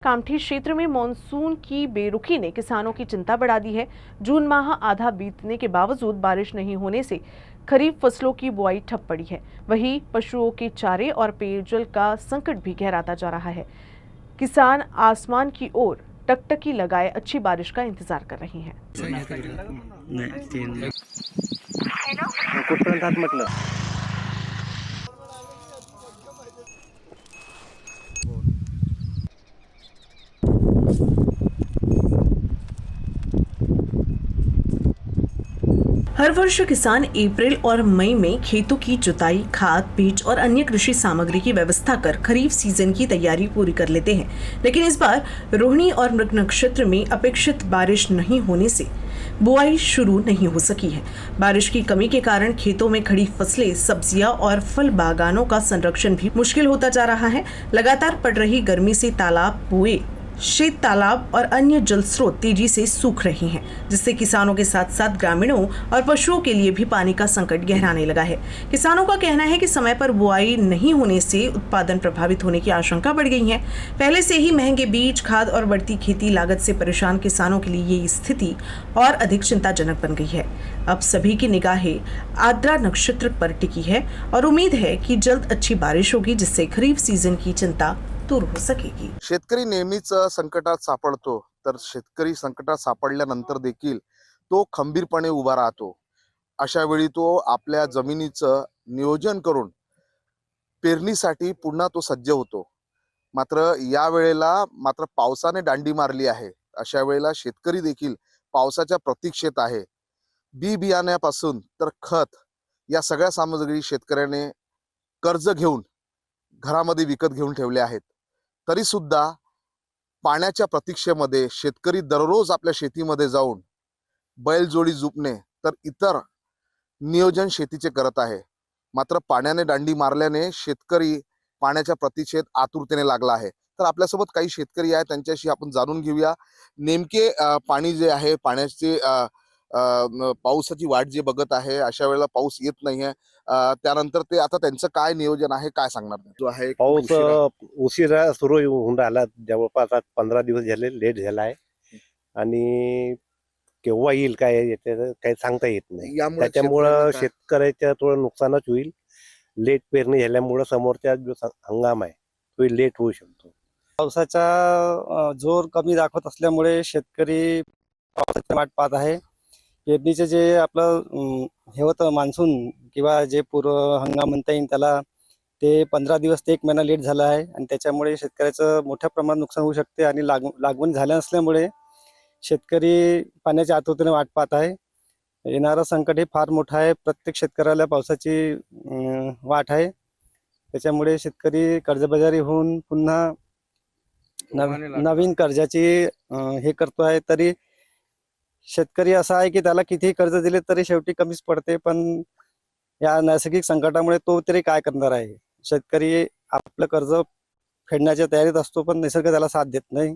कामठी क्षेत्र में मॉनसून की बेरुखी ने किसानों की चिंता बढ़ा दी है। जून माह आधा बीतने के बावजूद बारिश नहीं होने से खरीफ फसलों की बुआई ठप पड़ी है। वहीं पशुओं के चारे और पेयजल का संकट भी गहराता जा रहा है। किसान आसमान की ओर टकटकी लगाए अच्छी बारिश का इंतजार कर रहे हैं। हर वर्ष किसान अप्रैल और मई में खेतों की जुताई, खाद, बीज और अन्य कृषि सामग्री की व्यवस्था कर खरीफ सीजन की तैयारी पूरी कर लेते हैं। लेकिन इस बार रोहिणी और मृग नक्षत्र में अपेक्षित बारिश नहीं होने से बुआई शुरू नहीं हो सकी है। बारिश की कमी के कारण खेतों में खड़ी फसलें, सब्जियां और फल बागानों का संरक्षण भी मुश्किल होता जा रहा है। लगातार पड़ रही गर्मी से तालाब, कुएं, शीत तालाब और अन्य जल स्रोत तेजी से सूख रहे हैं, जिससे किसानों के साथ साथ ग्रामीणों और पशुओं के लिए भी पानी का संकट गहराने लगा है। किसानों का कहना है कि समय पर बुआई नहीं होने से उत्पादन प्रभावित होने की आशंका बढ़ गई है। पहले से ही महंगे बीज, खाद और बढ़ती खेती लागत से परेशान किसानों के लिए ये स्थिति और अधिक चिंताजनक बन गई है। अब सभी की निगाहें आर्द्रा नक्षत्र पर टिकी है और उम्मीद है कि जल्द अच्छी बारिश होगी, जिससे खरीफ सीजन की चिंता दूर हो सकेगी। शेतकरी नेहमीच संकटात सापडतो, तर शेतकरी संकटात सापडल्यानंतर देखील तो खंबीरपणे उभा राहतो। अशा वेळी तो आपल्या जमिनीचं नियोजन करून पेरणीसाठी पुन्हा तो सज्ज होतो। मात्र या वेळेला पावसाने दांडी मारली आहे। अशा वेळेला शेतकरी देखील पावसाच्या प्रतीक्षेत आहे। बी बियाण्यापासून तर खत या सगळ्या सामग्री शेतकऱ्याने कर्ज घेऊन घरामध्ये विकत घेऊन ठेवले आहेत। तरी सुद्धा पाण्याच्या प्रतीक्षेमध्ये शेतकरी दररोज आपल्या शेतीमध्ये जाऊन बैलजोडी जुपणे तर इतर नियोजन शेतीचे करत आहे। मात्र पाण्याने दांडी मारल्याने शेतकरी पाण्याच्या प्रतीक्षेत आतुरतेने लागला आहे। तर आपल्यासोबत काही शेतकरी आहेत, त्यांच्याशी आपण जाणून घेऊया नेमके पाणी जे आहे, पाण्याचे पावसाची वाट जे बघत आहे, अशा वेळेला पाऊस येत नाहीये, त्यानंतर ते आता त्यांचं काय नियोजन आहे, काय सांगणार? जो आहे पाऊस उशिरा सुरू होऊन राहिला, जवळपास 15 दिवस झाले, लेट झाला आहे आणि केव्हा येईल काय याचं काही सांगता येत नाही। त्याच्यामुळं शेतकऱ्याचं थोडं नुकसानच होईल। लेट पेरणी झाल्यामुळं समोरचा जो हंगाम आहे तो लेट होऊ शकतो। पावसाचा जोर कमी दाखवत असल्यामुळे शेतकरी पावसाची वाट पाहत आहे। पेरणीचे जे आपलं हे होतं मान्सून किंवा जे पूर्व हंगाम म्हणता येईल त्याला, ते 15 दिवस ते 1 महिना लेट झाला आहे आणि त्याच्यामुळे शेतकऱ्याचं मोठ्या प्रमाणात नुकसान होऊ शकते आणि लागवण झाल्या नसल्यामुळे शेतकरी पाण्याच्या आतुरतेने वाट पाहत आहे। येणारं संकट हे फार मोठं आहे। प्रत्येक शेतकऱ्याला पावसाची वाट आहे। त्याच्यामुळे शेतकरी कर्जबाजारी होऊन पुन्हा नवीन कर्जाची हे करतो आहे। तरी शेतकरी असा आहे की त्याला किती कर्ज दिले तरी शेवटी कमीच पडते, पण या नैसर्गिक संकटामुळे तो तरी काय करणार आहे। शेतकरी आपलं कर्ज फेडण्याच्या तयारीत असतो, पण निसर्ग त्याला साथ देत नाही।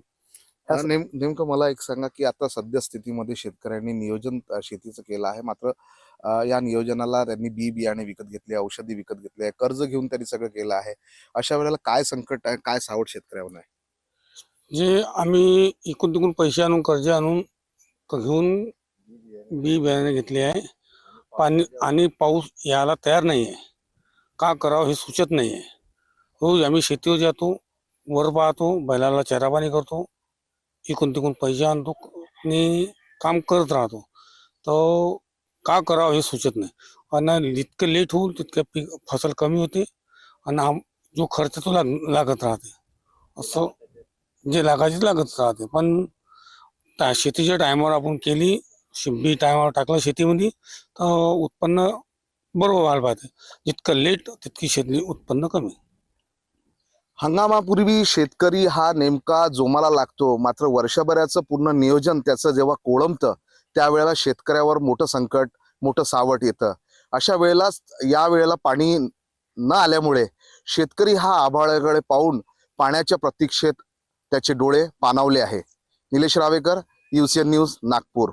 नेमकं मला एक सांगा की आता सध्या स्थितीमध्ये शेतकऱ्यांनी नियोजन शेतीचं केलं आहे, मात्र या नियोजनाला त्यांनी बी बियाणे विकत घेतले, औषधी विकत घेतले, कर्ज घेऊन त्यांनी सगळं केलं आहे। अशा वेळेला काय संकट आहे, काय सावट शेतकऱ्यांना आहे? जे आम्ही इकडून तिकडून पैसे आणून कर्ज आणून घेऊन बी बियाणे घेतले आहे, पाणी आणि पाऊस यायला तयार नाही आहे। का करावं हे सुचत नाही आहे। रोज आम्ही शेतीवर जातो, वर पाहतो, बैलाला चारा पाणी करतो, इकडून तिकडून पैसे आणतो आणि काम करत राहतो, तर का करावं हे सुचत नाही। आणि जितकं लेट होईल तितकं फसल कमी होते आणि जो खर्च तो लागत राहते, असं जे लागायचे लागत राहते। पण शेतीच्या टायमावर आपण केली, बी टायमावर टाकलं शेतीमध्ये, तर उत्पन्न बरोबर व्हायला पाहिजे। जितकं लेट तितकी शेती उत्पन्न कमी। हंगामापूर्वी शेतकरी हा नेमका जोमाला लागतो, मात्र वर्षभराचं पूर्ण नियोजन त्याचं जेव्हा कोळंबतं त्यावेळेला शेतकऱ्यावर मोठं संकट, मोठं सावट येतं। अशा वेळेला या वेळेला पाणी न आल्यामुळे शेतकरी हा आभाळाकडे पाहून पाण्याच्या प्रतीक्षेत त्याचे डोळे पाणावले आहे। Nilesh Ravekar, UCN news, Nagpur.